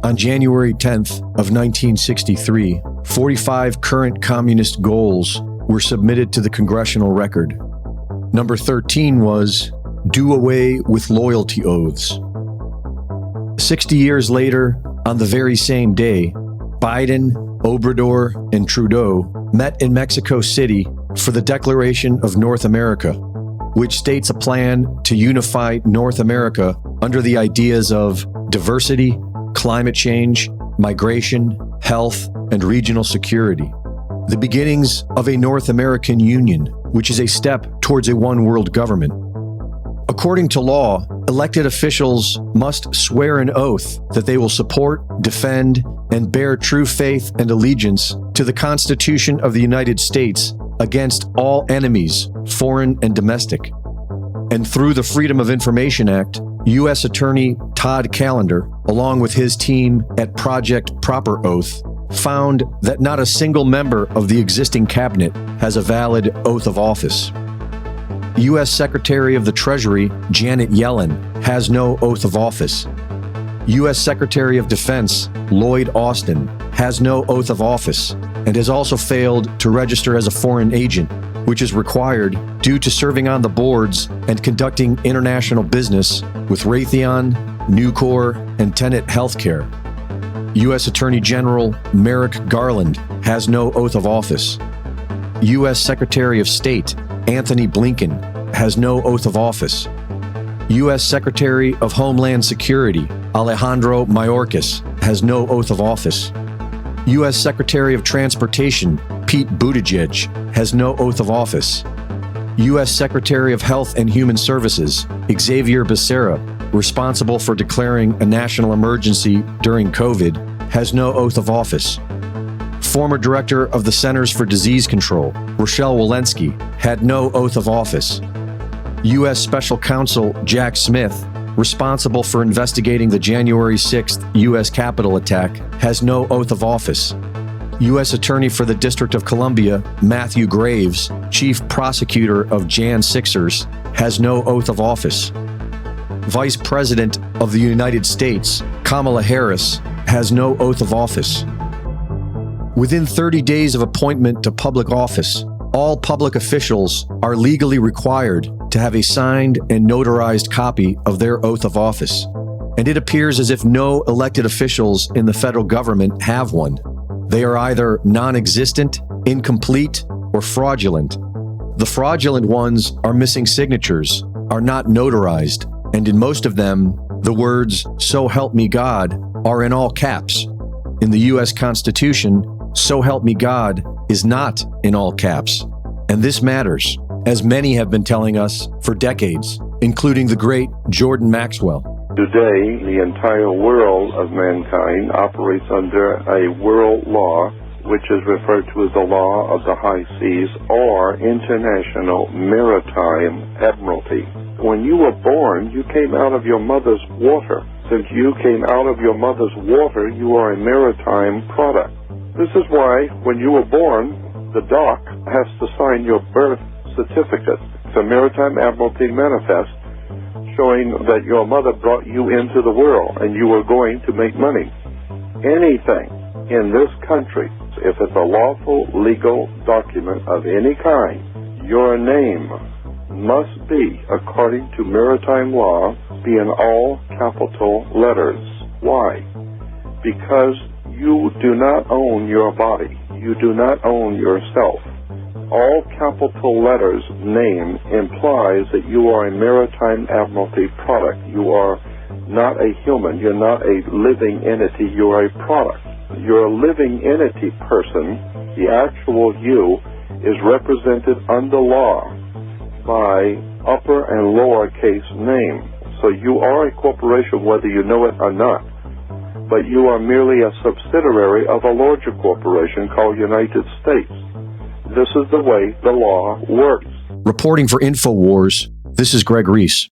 On January 10th of 1963, 45 current communist goals were submitted to the congressional record. Number 13 was, do away with loyalty oaths. 60 years later, on the very same day, Biden, Obrador, and Trudeau met in Mexico City for the Declaration of North America, which states a plan to unify North America under the ideas of diversity, climate change, migration, health, and regional security. The beginnings of a North American Union, which is a step towards a one-world government. According to law, elected officials must swear an oath that they will support, defend, and bear true faith and allegiance to the Constitution of the United States against all enemies, foreign and domestic. And through the Freedom of Information Act, U.S. Attorney Todd Callender, along with his team at Project Proper Oath, found that not a single member of the existing cabinet has a valid oath of office. U.S. Secretary of the Treasury Janet Yellen has no oath of office. U.S. Secretary of Defense Lloyd Austin has no oath of office and has also failed to register as a foreign agent, which is required due to serving on the boards and conducting international business with Raytheon, Nucor, and Tenet Healthcare. U.S. Attorney General Merrick Garland has no oath of office. U.S. Secretary of State Anthony Blinken has no oath of office. U.S. Secretary of Homeland Security Alejandro Mayorkas has no oath of office. U.S. Secretary of Transportation Pete Buttigieg has no oath of office. U.S. Secretary of Health and Human Services Xavier Becerra, responsible for declaring a national emergency during COVID, has no oath of office. Former director of the Centers for Disease Control, Rochelle Walensky, had no oath of office. U.S. Special Counsel Jack Smith, responsible for investigating the January 6th U.S. Capitol attack, has no oath of office. U.S. Attorney for the District of Columbia, Matthew Graves, Chief Prosecutor of Jan 6ers, has no oath of office. Vice President of the United States, Kamala Harris, has no oath of office. Within 30 days of appointment to public office, all public officials are legally required to have a signed and notarized copy of their oath of office. And it appears as if no elected officials in the federal government have one. They are either non-existent, incomplete, or fraudulent. The fraudulent ones are missing signatures, are not notarized, and in most of them, the words, "So help me God," are in all caps. In the U.S. Constitution, "So help me God" is not in all caps. And this matters, as many have been telling us for decades, including the great Jordan Maxwell. Today, the entire world of mankind operates under a world law, which is referred to as the law of the high seas or international maritime admiralty. When you were born, you came out of your mother's water. Since you came out of your mother's water, you are a maritime product. This is why, when you were born, the dock has to sign your birth certificate. It's a maritime admiralty manifest showing that your mother brought you into the world and you were going to make money. Anything in this country, if it's a lawful legal document of any kind, your name must be, according to maritime law, be in all capital letters. Why? Because you do not own your body. You do not own yourself. All capital letters name implies that you are a maritime admiralty product. You are not a human. You're not a living entity. You're a product. You're a living entity person. The actual you is represented under law by upper and lowercase name. So you are a corporation whether you know it or not. But you are merely a subsidiary of a larger corporation called United States. This is the way the law works. Reporting for InfoWars, this is Greg Reese.